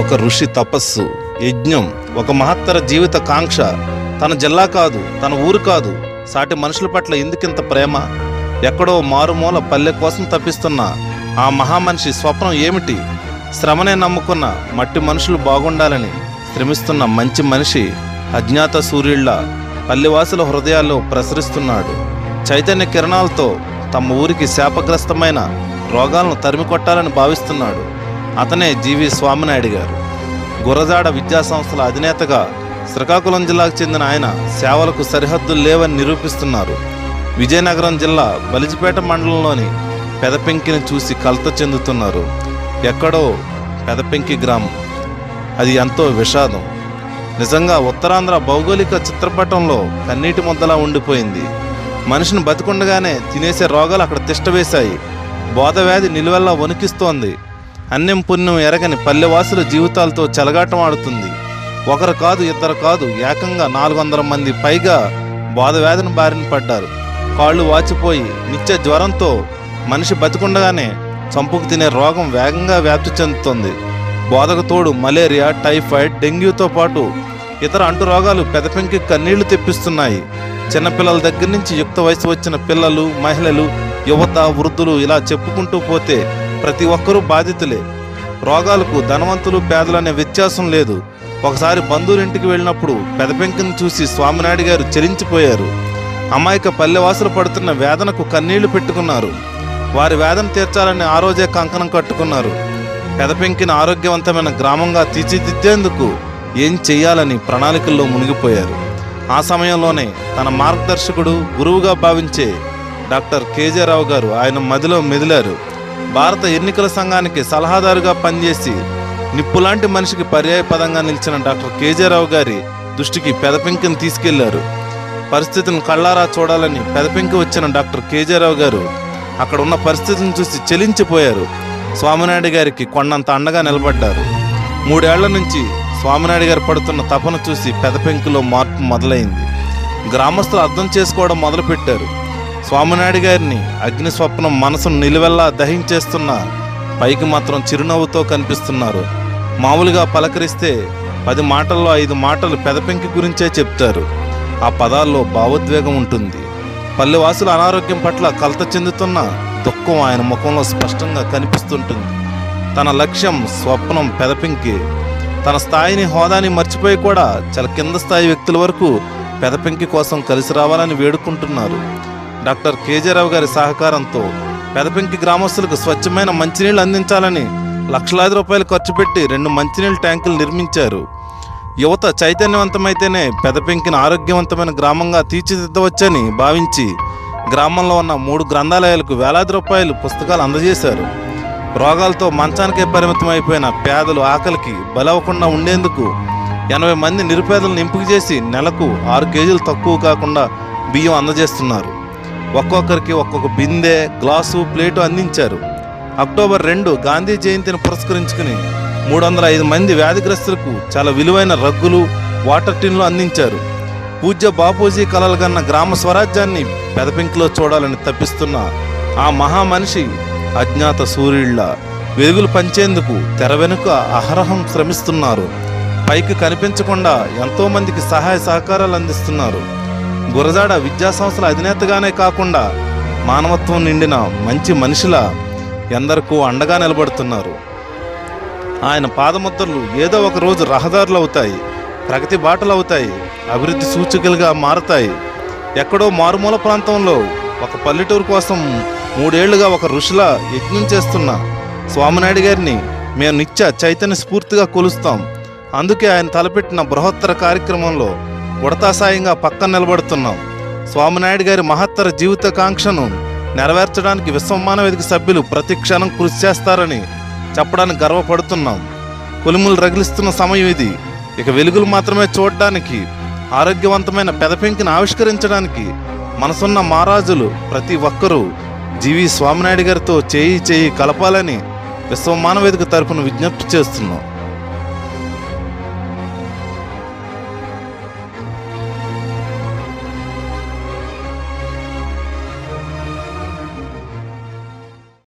ఒక ఋషి తపస్సు, యజ్ఞం, ఒక మహత్తర జీవిత కాంక్ష. తన జిల్లా కాదు, తన ఊరు కాదు, సాటి మనుషుల పట్ల ఎందుకింత ప్రేమ? ఎక్కడో మారుమూల పల్లె కోసం తప్పిస్తున్న ఆ మహామనిషి స్వప్నం ఏమిటి? శ్రమనే నమ్ముకున్న మట్టి మనుషులు బాగుండాలని శ్రమిస్తున్న మంచి మనిషి అజ్ఞాత సూర్యుళ్ళ పల్లెవాసుల హృదయాల్లో ప్రసరిస్తున్నాడు. చైతన్య కిరణాలతో తమ ఊరికి శాపగ్రస్తమైన రోగాలను తరిమికొట్టాలని భావిస్తున్నాడు. అతనే జీవి స్వామినాయుడు గారు. గురజాడ విద్యాసంస్థల అధినేతగా శ్రీకాకుళం జిల్లాకు చెందిన ఆయన సేవలకు సరిహద్దులు లేవని నిరూపిస్తున్నారు. విజయనగరం జిల్లా బలిజిపేట మండలంలోని పెదపెంకిని చూసి కలత చెందుతున్నారు. ఎక్కడో పెదపెంకి గ్రామం, అది ఎంతో విషాదం. నిజంగా ఉత్తరాంధ్ర భౌగోళిక చిత్రపటంలో కన్నీటి ముద్దలా ఉండిపోయింది. మనిషిని బతికుండగానే తినేసే రోగాలు అక్కడ తిష్టవేశాయి. బోధవ్యాధి నిలువెల్లా వణికిస్తోంది. అన్యం పుణ్యం ఎరగని పల్లెవాసుల జీవితాలతో చెలగాటం ఆడుతుంది. ఒకరు కాదు, ఇద్దరు కాదు, ఏకంగా 400 మంది పైగా బోధవ్యాధిని బారిన పడ్డారు. కాళ్ళు వాచిపోయి నిత్య జ్వరంతో మనిషి బతికుండగానే చంపుకు తినే రోగం వేగంగా వ్యాప్తి చెందుతుంది. బోధకు తోడు మలేరియా, టైఫాయిడ్, డెంగ్యూతో పాటు ఇతర అంటు రోగాలు పెదపెంకి కన్నీళ్లు తెప్పిస్తున్నాయి. చిన్నపిల్లల దగ్గర నుంచి యుక్త వయసు వచ్చిన పిల్లలు, మహిళలు, యువత, వృద్ధులు ఇలా చెప్పుకుంటూ పోతే ప్రతి ఒక్కరూ బాధితులే. రోగాలకు ధనవంతులు, పేదలు అనే వ్యత్యాసం లేదు. ఒకసారి బంధువులింటికి వెళ్ళినప్పుడు పెదపెంకిని చూసి స్వామినాయుడు గారు చలించిపోయారు. అమాయక పల్లెవాసులు పడుతున్న వేదనకు కన్నీళ్లు పెట్టుకున్నారు. వారి వేదన తీర్చాలని ఆ రోజే కంకణం కట్టుకున్నారు. పెదపెంకిని ఆరోగ్యవంతమైన గ్రామంగా తీర్చిదిద్దేందుకు ఏం చెయ్యాలని ప్రణాళికల్లో మునిగిపోయారు. ఆ సమయంలోనే తన మార్గదర్శకుడు, గురువుగా భావించే డాక్టర్ కేజే రావు గారు ఆయన మదిలో మెదిలారు. భారత ఎన్నికల సంఘానికి సలహాదారుగా పనిచేసి నిప్పులాంటి మనిషికి పర్యాయపదంగా నిలిచిన డాక్టర్ కేజే రావు గారి దృష్టికి పెదపెంకిని తీసుకెళ్లారు. పరిస్థితిని కళ్ళారా చూడాలని పెదపెంకి వచ్చిన డాక్టర్ కేజే రావు గారు అక్కడ ఉన్న పరిస్థితిని చూసి చెలించిపోయారు. స్వామినాయుడు గారికి కొండంత అండగా నిలబడ్డారు. 3 ఏళ్ల నుంచి స్వామినాయుడు గారు పడుతున్న తపన చూసి పెదపెంకిలో మార్పు మొదలైంది. గ్రామస్తులు అర్థం చేసుకోవడం మొదలుపెట్టారు. స్వామినాయుడు గారిని అగ్ని స్వప్నం మనసును నిలువెల్లా దహించేస్తున్న పైకి మాత్రం చిరునవ్వుతో కనిపిస్తున్నారు. మామూలుగా పలకరిస్తే 10 మాటల్లో 5 మాటలు పెదపెంకి గురించే చెప్తారు. ఆ పదాల్లో భావోద్వేగం ఉంటుంది. పల్లెవాసుల అనారోగ్యం పట్ల కలత చెందుతున్న దుఃఖం ఆయన ముఖంలో స్పష్టంగా కనిపిస్తుంటుంది. తన లక్ష్యం, స్వప్నం పెదపెంకి. తన స్థాయిని, హోదాని మర్చిపోయి కూడా చాలా కింద స్థాయి వ్యక్తుల వరకు పెదపెంకి కోసం కలిసి రావాలని వేడుకుంటున్నారు. డాక్టర్ కేజే రావు గారి సహకారంతో పెదపెంకి గ్రామస్తులకు స్వచ్ఛమైన మంచినీళ్లు అందించాలని లక్షలాది రూపాయలు ఖర్చు పెట్టి 2 మంచినీళ్ళ ట్యాంకులు నిర్మించారు. యువత చైతన్యవంతమైతేనే పెదపెంకిని ఆరోగ్యవంతమైన గ్రామంగా తీర్చిదిద్దవచ్చని భావించి గ్రామంలో ఉన్న 3 గ్రంథాలయాలకు వేలాది రూపాయలు పుస్తకాలు అందజేశారు. రోగాలతో మంచానికే పరిమితం అయిపోయిన పేదలు ఆకలికి బలవకుండా ఉండేందుకు 80 మంది నిరుపేదలను ఎంపిక చేసి నెలకు 6 కేజీలు తక్కువ కాకుండా బియ్యం అందజేస్తున్నారు. ఒక్కొక్కరికి ఒక్కొక్క బిందె, గ్లాసు, ప్లేటు అందించారు. అక్టోబర్ 2 గాంధీ జయంతిని పురస్కరించుకుని 305 మంది వ్యాధిగ్రస్తులకు చాలా విలువైన రగ్గులు, వాటర్ టిన్లు అందించారు. పూజ్య బాపూజీ కలలు కన్న గ్రామ స్వరాజ్యాన్ని పెదపెంకిలో చూడాలని తప్పిస్తున్న ఆ మహామనిషి అజ్ఞాత సూర్యుళ్ళ వెలుగులు పంచేందుకు తెర వెనుక అహరహం శ్రమిస్తున్నారు. పైకి కనిపించకుండా ఎంతోమందికి సహాయ సహకారాలు అందిస్తున్నారు. గురజాడ విద్యాసంస్థల అధినేతగానే కాకుండా మానవత్వం నిండిన మంచి మనిషిలా ఎందరికో అండగా నిలబడుతున్నారు. ఆయన పాదముద్రలు ఏదో ఒక రోజు రహదారులు అవుతాయి, ప్రగతి బాటలు అవుతాయి, అభివృద్ధి సూచికలుగా మారతాయి. ఎక్కడో మారుమూల ప్రాంతంలో ఒక పల్లెటూరు కోసం 3 ఏళ్లుగా ఒక ఋషిలా యజ్ఞం చేస్తున్న స్వామినాయుడు గారిని మేము నిత్య చైతన్య స్ఫూర్తిగా కొలుస్తాం. అందుకే ఆయన తలపెట్టిన బృహత్తర కార్యక్రమంలో ఉడతాసాయంగా పక్కన నిలబడుతున్నాం. స్వామినాయుడు గారి మహత్తర జీవిత కాంక్షను నెరవేర్చడానికి విశ్వమానవ వేదిక సభ్యులు ప్రతి క్షణం కృషి చేస్తారని చెప్పడానికి గర్వపడుతున్నాం. కొలిములు రగిలిస్తున్న సమయం ఇది. ఇక వెలుగులు మాత్రమే చూడడానికి, ఆరోగ్యవంతమైన పెదపెంకిని ఆవిష్కరించడానికి మనసున్న మహారాజులు ప్రతి ఒక్కరూ జీవి స్వామినాయుడు గారితో చేయి కలపాలని విశ్వమానవ వేదిక తరపున విజ్ఞప్తి చేస్తున్నాం.